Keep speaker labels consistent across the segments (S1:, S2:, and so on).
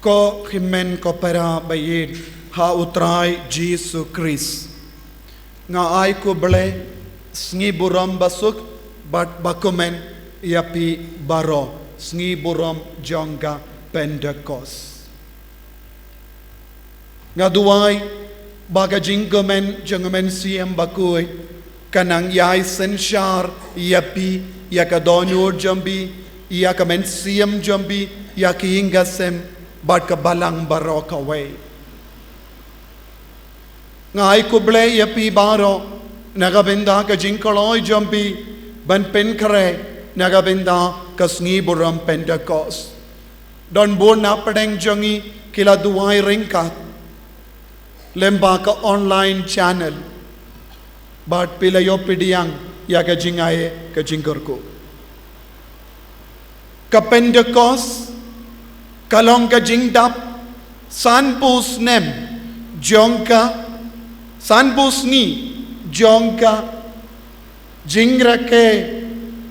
S1: ko himen ko para Buaid ha utray Jesus Christ nga ay ko ble sngi buram basuk bat bakumen yapi baro sngi buram jongga Pentecost nga duay baga jinggamen jangamen siyam bakuy kanang yay sensyar yapi yakadonur jambi yakamen siyam jambi yakiingasem bat kabalang baro kaway nga ay kuble yapi baro nagabenda ka jingkaloy jambi ban penkare nagabenda ka sngi buram Pentecost don bon na padeng jangi kila duay ringkat lemba ka online channel bat pilayo pidiyang yaga jingaye ka jingkorko ka Pentecost kalong ka jingdap sanpus nem jongka sanpus ni jongka jingrake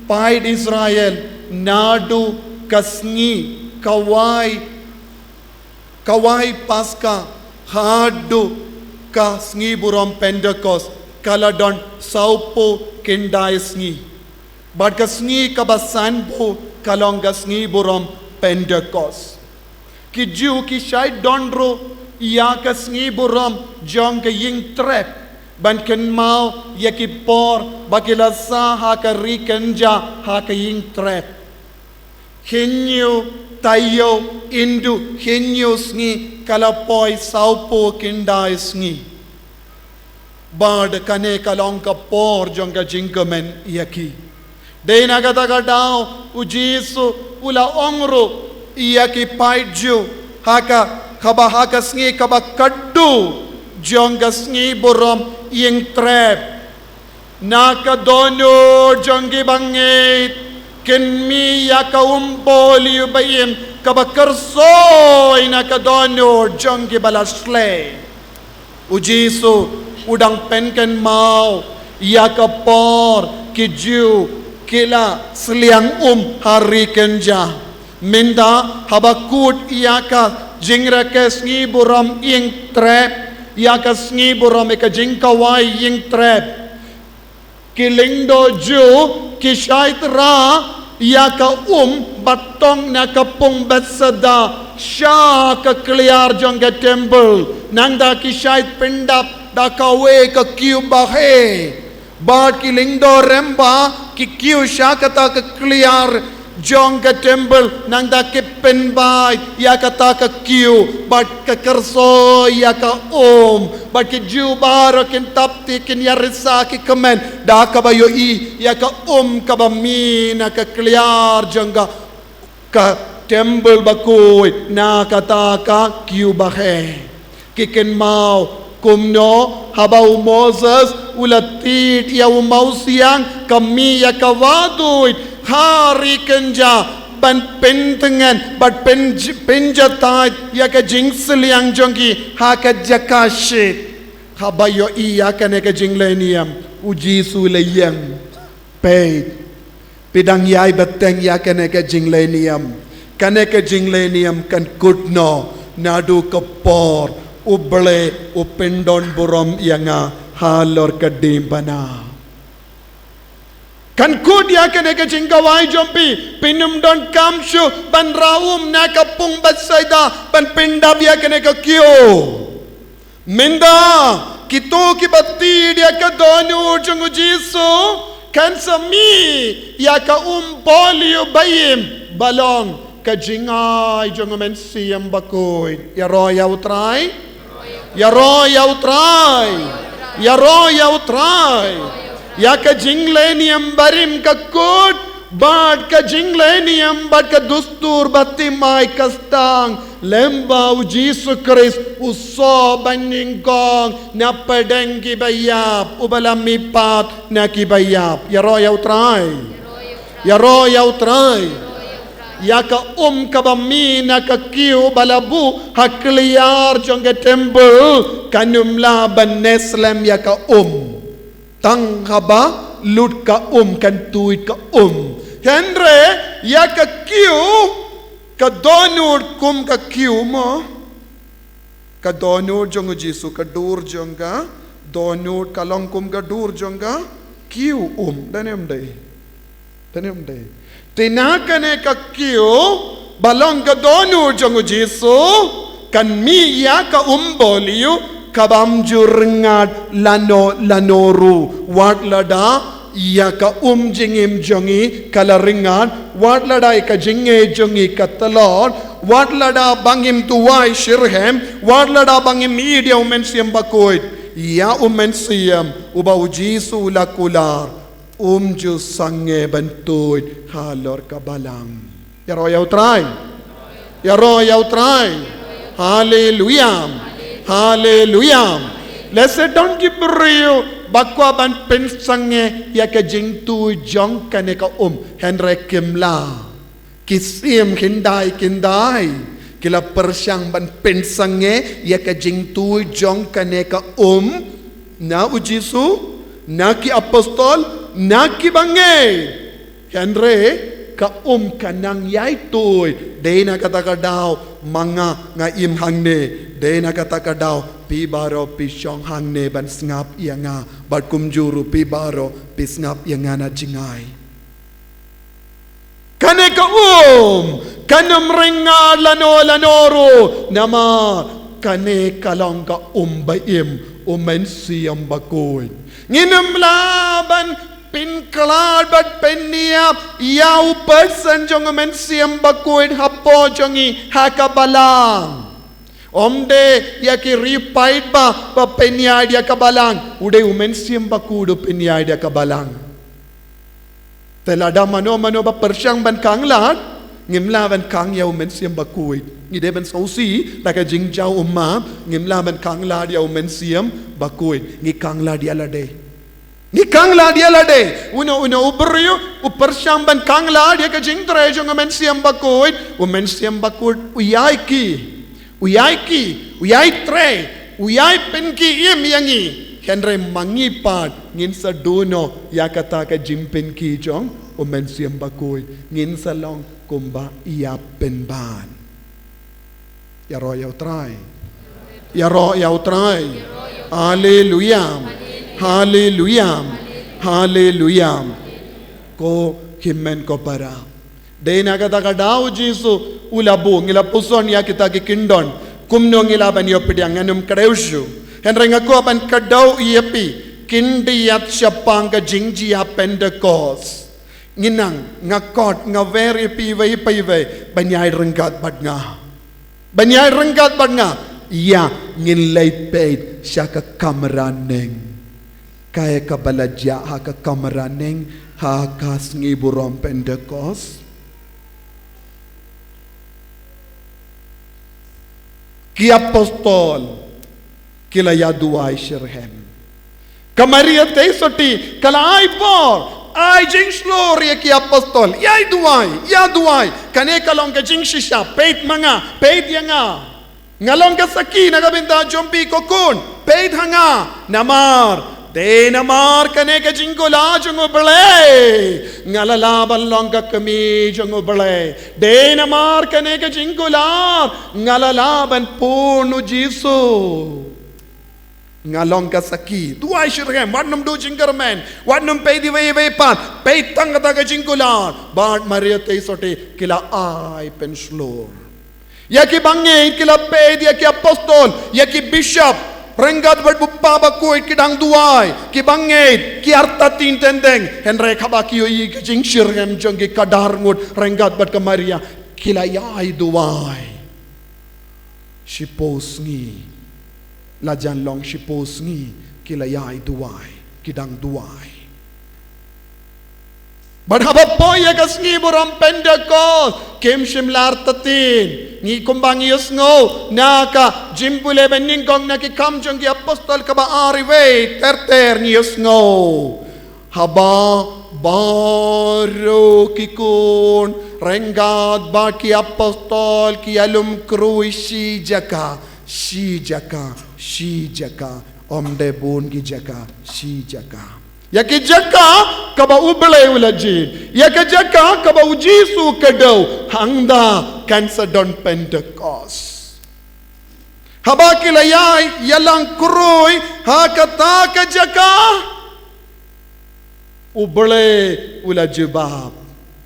S1: paid Israel nadu kasngi kawai paska hadu ka sngi buram Pentecost kaladon saupo kindai sngi but ka sngi ka basanpo kalong ka sngi buram Pentecost ki Jew ki shai dondro ya ka sngi buram jong ka ying trap ban ken mau ya ki por bakila sa ha ka rikenja ha ka ying trap hinyu tayo indu hinyu sngi kalapoy saupo kindai sngi bad kane kalong ka por jong ka jingkamen yaki dena kata kadao ujisu ula ongro yaki paidju haka haka sngi kaba kaddu jong ka sngi buram ying trap naka dono jongi bangit kenmi yaka umpoli ubayim kabakarsoy naka dono jongi balasle ujisu udang penken mau yaka por kiju kila seliang hari kenja minda habakut yaka jingrake sngi buram ying trap yaka sngi buram eka jingkawai ying trap kilingdo ju kishaitra yaka batong nakapung Bethesda sha ka kliar jongga temple nangda kishait pindap da kawe ka kiu bahe bat kilingdo remba ki kiu sha kata ka kliar jongga temple nangda kipen bai yakata ka kiu bat ka kerso yaka bat ki ju baro kin tapti kin yarisa ki kemen da ka bayo I yaka ka bamina ka kliar jongga ka temple bakoy na kata ka kiu bahe kiken mau kumno habau Moses ulatit ya umausiang kami ya kawaduit hari kenja ban pentengan bat penjatai ya ka jingseliang jongki ha ka jakashit habayo iya kane ka jingleniam uji sulayang pe pidang yai beteng ya kane ka jingleniam kan kutno nadu kapor uble upendon buram yanga halor kadimbana kan kud ya kene ke jingkawai jompi pinum don kamshu ban raum na kapung Bethesda ban pindab ya kene ke kyo minda kito ki batti dia ka donu jungu jisu kan sami ya ka poliu bayim balong ka jingai jungu mensiyam bakoy ya roya utrai Ya utrai ya ka jinglenium barim ka kut bad ka jinglenium bad ka dustur batimai kastang lemba Jesus Christ uso baningkong na pedengki bayap ubalami pat na kibayap ya utrai yaka kabami ka kiu balabu hakliar jongga temple kanum laban neslem yaka tang haba lut ka kan tuit ka Henry yaka kiu Kadonur kum ka kiu mo. Kadonur jong Jesu kadur jongga. Donur kalong kum kadur jongga. Kiu danem day. Tinakane ka kiu balong kadonur jong Jesu kan miya ka boliu kabamjurngat lanoru watlada ya ka jingim jongi kalaringan watlada ka jinge jongi katalon watlada bangim tuwai shirhem watlada bangim media umensiam bakoid ya umensiam ubau Jesu lakular ju sange bantuid halor kabalang yaro yau try hallelujah. Let's say don't give real bakwa ban pensange ya ka jingtu jong kane ka Henry Kimla kisim kindai kila persyang ban pensange ya ka jingtu jong kane ka na ujisu na ki apostol na ki bangay Henry ka kanang yaitoy day na kataka daw mga nga imhangne day na kataka daw pibaro pisyong hangne ban snap iya nga bat kumjuru pibaro pisngap iya nga na jingay kane ka kanam ringa lanoro nama kane kalong ka bayim siyam bakoy nginam laban pinklad bat peniap yau person jong siam bakuid hapo jongi hakabalang omde yaki repaid ba peniad ya kabalang ude siam bakudo peniad ya kabalang telada mano ba persyang ban kanglat ngimla ban kang yau siam bakuid ngide ban sausi taka jingjau ngimla ban kanglat yau siam bakuid ngi kanglat dia lade ni kangla dia lade una ubriu upersyamban kangla dia ke jingtre jong siam bakuid siam bakuid uyai tre uyai penki im yangi Henry mangipat ngin sa duno yakata ka jimpenki jong siam bakuid ngin sa long kumba iya penban yaro yau try hallelujah ko himmen ko para dena kata kadau Jesu ulabu ngila puson ya kita ki kindon kumno ngila ban yopidi anganum kadeushu henry ngako ban kadau yepi kindi yat syapang ka jingji ya Pentecost nginang ngakot ngaveri piwai banyai renggat badnga ya ngilai paid syaka kamraneng kaya kabaladya ha ka kamaraneng ha ka sngiburom Pentecost ki apostol kila yaduay shirhem kamaria teisoti kala ay por ay jing gloria ki apostol yaduay kane kalong ka jing shisha peit yanga ngalong ka saki nagabinta jompi kokun peit hanga namar de namar kane ka jingula jungo bale ngalala balong ka kami jungo bale de namar kane ka jingula ngalala ban punu Jesu ngalong ka saki duai shirem wadnum do jingermen wadnum pay di way pat pay tang ka jingula bad maria te sote kila ay penslor yaki bangay kila pay yaki apostol yaki bishop Renggat berbupaba kuit kidang duai ki bangit ki arta tintendeng henre kabaki yi jing shirem jonggi kadar ngut renggat bat kamaria kila yai duai shiposngi lajan long shiposngi kila yai duai kidang duai Badhaba poya kasngi buram Pentecost kem shimlar tatin ni kumbang yusngo naka jimpule bening kong naki kam jong ki apostol ka ba ariwe ter ni yusngo haba baro kikun renggat ba ki apostol ki alum krui shi jaka omde bun ki jaka shi jaka Yaki jaka kaba uble ulajid. Yaki jaka kaba ujisu kedau. Hangda cancer don Pentecost. Habakila yai yalang kurui hakata ka jaka. Uble ulajibab.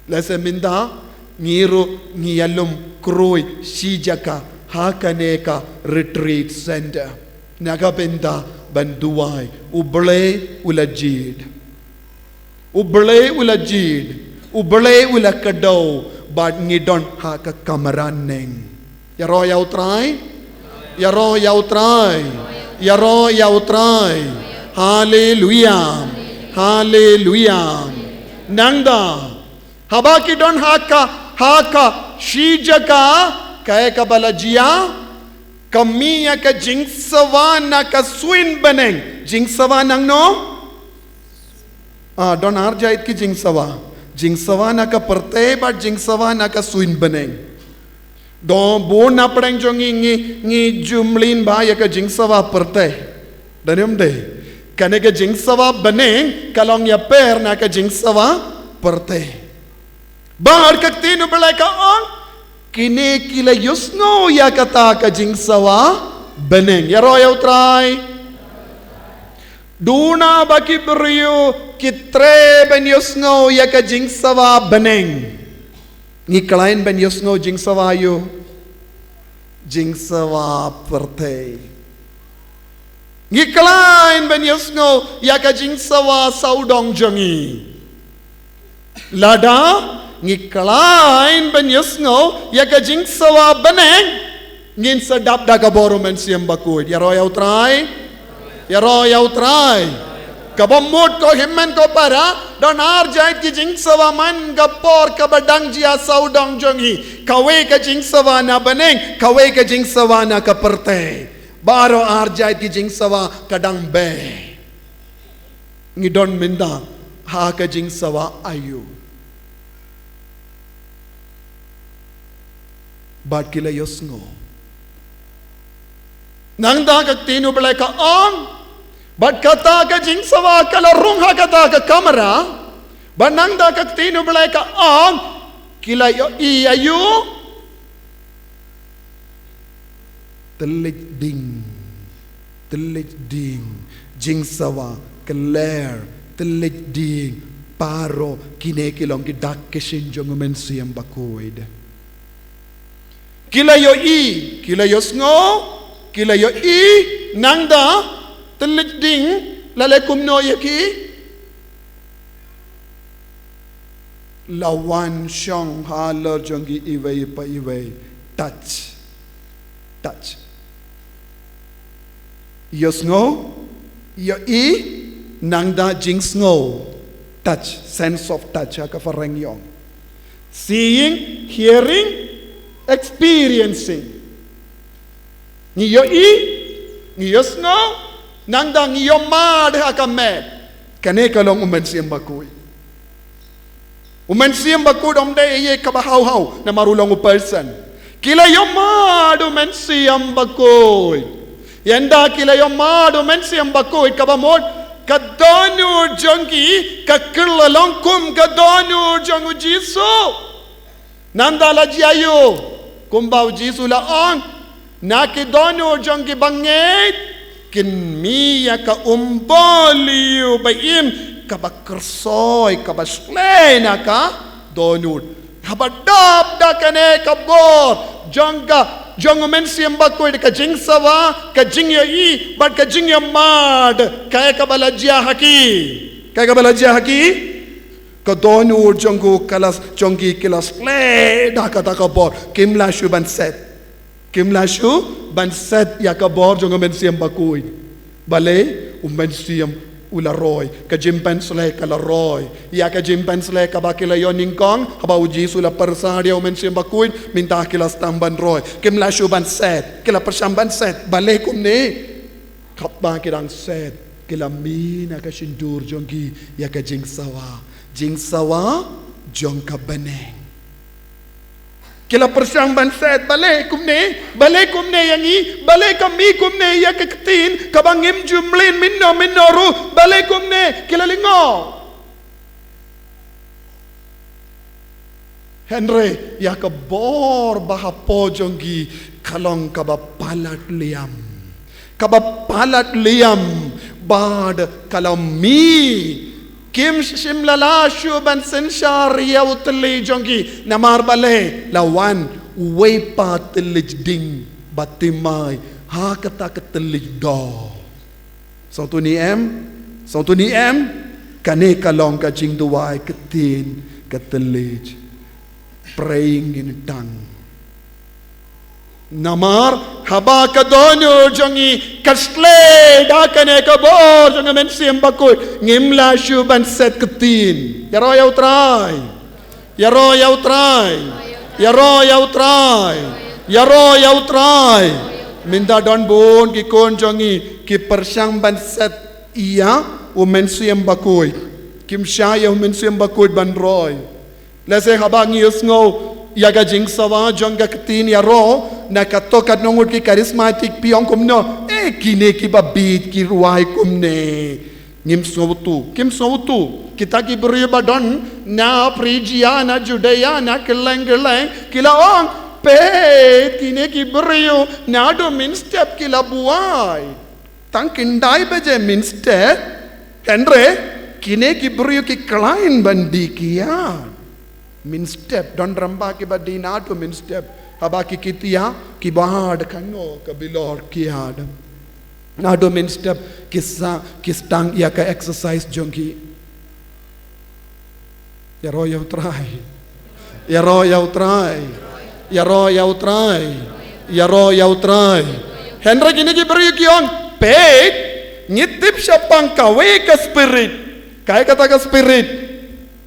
S1: Lese minda ngiru ngiyalum kurui shijaka hakaneka retreat center. Nagabenda banduai uble ulajid. Uble ulajid. Uble ulakadau but ngidon haka kamaraneng. Yaro yaw try? Yaro yaw try? Yaro yaw try? Hallelujah. Hallelujah. Nangda habaki don haka shijaka kaya kabalajia kamiya ka jingsawa na ka swin baneng jingsawa nang no don arjait ki jingsawa na ka perte but jingsawa na ka swin baneng don bo na preng jong ngi jumlin ba ya ka jingsawa perte danem de kane ka jingsawa baneng kalong ya per na ka jingsawa perte bahar ka tinu belai ka on kini kila yusno ya kata ka jingsawa beneng ya royal try duna baki beriu kitre ben yusno ya ka jingsawa beneng ni kalain ben yusno jingsawa yu jingsawa perte ni kalain ben yusno ya ka jingsawa saudong jangi lada ngikalain ben yusno ya ka jingsawa beneng ngin sedap daga boru men siam bakuid ya royal try kabamut ko himmen ko para don arjait ki jingsawa man gapor ka badang jia saudong jongi kawe ka jingsawa na beneng kawe ka jingsawa na ka perte baro arjait ki jingsawa kadang be ngidon minda ha ka jingsawa ayu but kila yosngo nang da ka tinu belai ka on but kata ka jingsawa kala rung ha kata ka kamera but nang da ka tinu belai ka on kila yo i ayu telit ding jingsawa keler telit ding paro kine kilong gidak kesin jong men siam bakoid kila yo sngo kila yo i nangda telit ding lalekum no yaki lawan shong haler jongi iwei pa iwei touch yo sngo yo i nangda jing sngo touch sense of touch ka fareng yong seeing hearing experiencing ni yo snow nangdang yo mad hakamet kane kalong umen siyam bakui domde ye kabahau na marulong u person kila yo mad umen siyam bakui yanda kila yo mad umen siyam bakui kabamod kadonu jongi kakirlalong kum kadonu jongu jisu nandala jiayo kumbau jisu la on na ki dono jong ki banget kin miya ka umboliu bayim ka bakersoy ka basplena ka donut habadab da kane ka bor jong men siamba ko ka jingsawa ka jingya i but ka jingya mad kaya ka balajia haki kadonu jonggu kalas jonggi kilas play dah kata kabor kimlashu ban set ya kabor jongga men siam bakui bale men siam ularoy ka jimpan sle kalaroy ya ka jimpan sle ka bakila yoning kong haba uji sula persadia men siam bakui minta kilas tamban roy kimlashu ban set kila persamban set bale kumne kapba kirang set kila mina ka shindur jonggi ya ka jingsawa jong ka beneng Kila persang banset balik kumne yangi balik kami kumne ya keketin kabangim jumlin minnoru balik kumne kila lingo Henry ya kebor bahapo jonggi kalong kabapalat liam bad kalau mi Kim shimlala shuban senshar ya utli jongi namar bale lawan wepa telij ding batimai ha kata ketelij do sautu ni em kane kalong ka jing duai ketin ketelij praying in tongue namar haba kadonu jongi kasle dakane kabor jonga mensim bakul ngimla shuban set ketin ya ro yau try minda don bon ki kon jongi ki persang ban set iya u mensim bakul kim shaya u mensim bakul ban roy lese haba ngius ngo yaga jing sawa jonga ketin ya ro na katokat nongut ki charismatic piong kumno kine ki babit ki ruai kumne kim sautu kita ki beriba don na prigia na judea na keleng kila ong pe kine ki beriu na do min step kila buai tang kindai beje min step Henry kine ki beriu ki klein bandi kian min step don ramba ki badina to min step habaki kitia ki bahad kango ka bilor kiad na do min step kistang ya ka exercise jongi ya ro yau try Henry kini ki beri kion pek ngitip syapang kawe ka spirit kaya kata ka spirit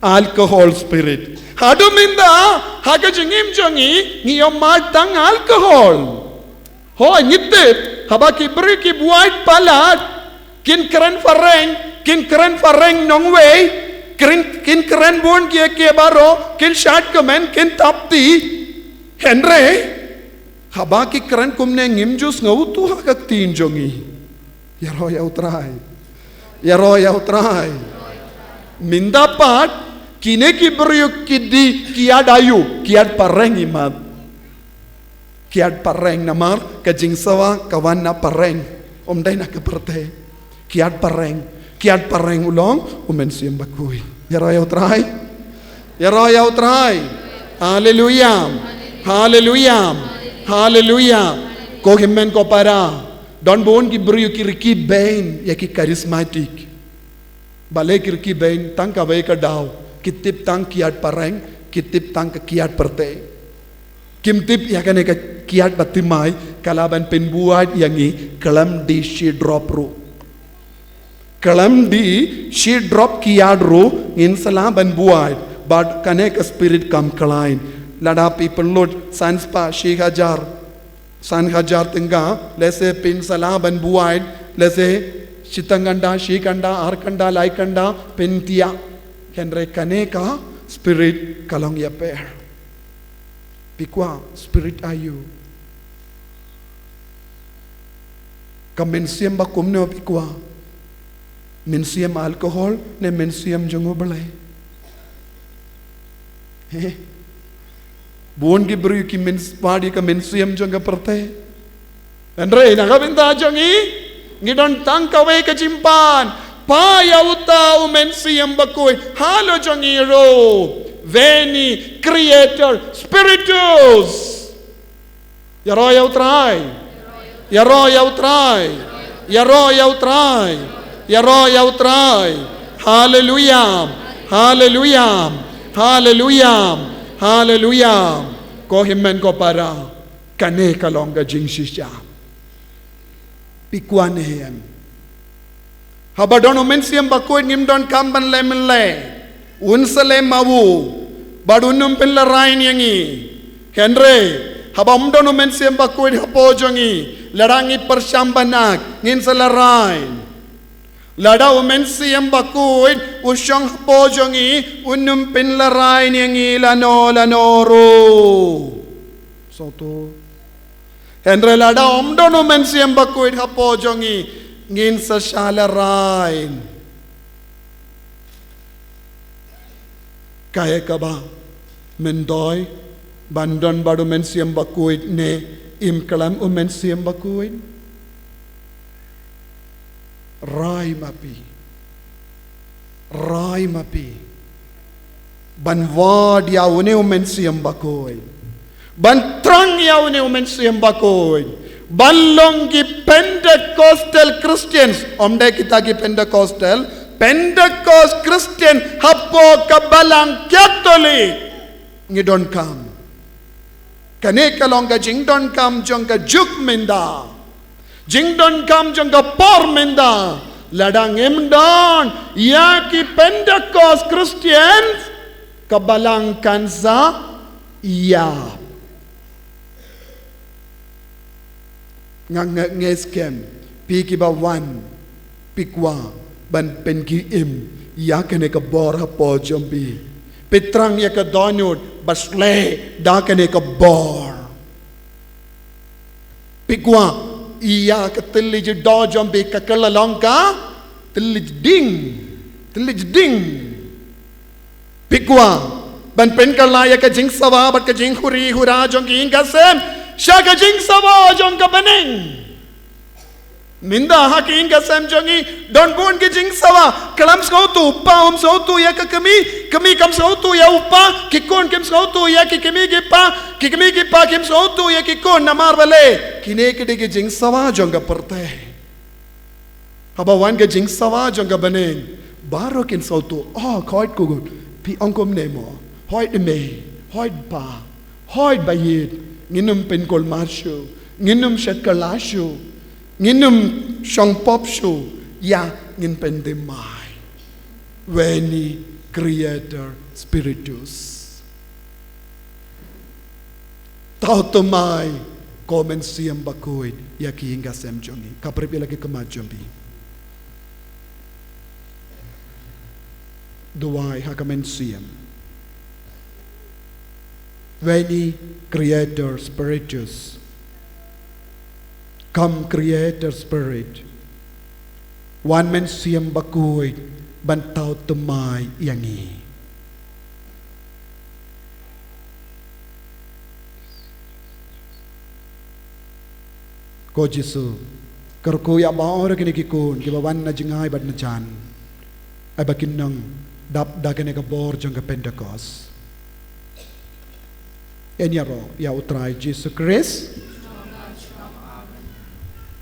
S1: alcohol spirit Hado minda haga jingim jongi ngiyom matang alcohol. Ho ngitip habaki beri ki buaid palat kin keren fareng nongway kin keren bon ki baro kin shat kemen kin tapti Henry habaki keren kumne ngim jus ngautu haga tin jongi. Ya ro yau try. Minda pat kine ki beriuk kidi kiad ayu kiad pareng imat kiad pareng namar kajing sawa kawan na pareng omday na kaperte kiad pareng ulong umensiam bakui ya ro yau try hallelujah ko himmen ko para don bon ki beriuk ki bain ya ki charismatic bale ki bain tangka vai ka daw kitip tang kiat pareng kitip tang kiat perte kimtip ya kane kiat batimai kalaban penbuat yangi kalam di she drop kiat ru in salaban buat but kane ka spirit kam kalain lada people load sanspa she hajar tengah lese pin salaban buat lese chitanganda shikanda arkanda laikanda pentia Henry kaneka spirit kalong ya per pikwa spirit ayu kamensiam bakumno pikwa mensiam alcohol ne mensiam jongo balai bon ki beri ki mens padi ka mensiam jonga perte Henry nakabinta jongi ngidon tangkawe kajimpan Paya uta umensiam bakui halo jongiro veni creator spiritus ya ro yau try hallelujah ko himmen ko para kane kalonga jing shisha pikwan hem Habadon umensiam bakoi ngimdon kamban lemle unsale mawu badunum pilla rain yangi Henry habamdon umensiam bakoi hapojongi ladangi persambanak nginsala rain lada umensiam bakoi usyong hapojongi unum pilla rain yangi lanoro so tu Henry lada omdono men siem bakuit hapo jongi ngin sa shala rain kaya ka ba mendoy bandon badu men siem bakuit ne im kalam men siem bakuit rai mapi banwad yaune men siem bakuit ban trang yaune men siem bakuit Balong ki Pentecostal Christians, omde kita ki Pentecost Christian, hapo kabalang Catholic, ngi don't come. Kane kalonga jing don't come jonga juk minda, jing don't come jonga por minda, ladang imdon, ya ki Pentecost Christians, kabalang kansa, ya. Ngeskem piki ba wan pikwa ban pen ki im ya kene ka bor hapo jombi petrang ya ka donut basle da kene ka bor pikwa iya ka tilij do jombi ka kalalongka tilij ding pikwa ban pen ka la ya ka jing sawa bat ka jing huri hura jong ki ngasem Shaka jing sawa jong ka baning. Minda haki inga sam jongi don gun ki jing sawa kalam skau tu pa skau tu ya ka kami kam skau tu ya upa kikon kim skau tu ya ki kami ki pa kim skau tu ya kikon namar bale kine ki de jing sawa jong ka perte. Haba wan ka jing sawa jong ka baning baro kin skau tu khoit ku pi ongkom nemo hoit me hoit pa hoit bayid nginum penkol masyo, nginum shakalasyo, nginum shangpopsyo, ya ngin pendemai. Veni Creator Spiritus. Tautomai komen siyam bakuid ya kihinga semjongi. Kapripi lagi kemajombi. Duwai hakamen siyam. Veni Creator Spiritus. Come Creator Spirit. One man siyam bakuid bantaw tumay yangi. Ko Jesu karkuya baor kini kikun kibawan na jingay bad na chan ay bakin nang dap dagan ka bor jang ka Pentecost. Enyaro ya utray Jesus Christ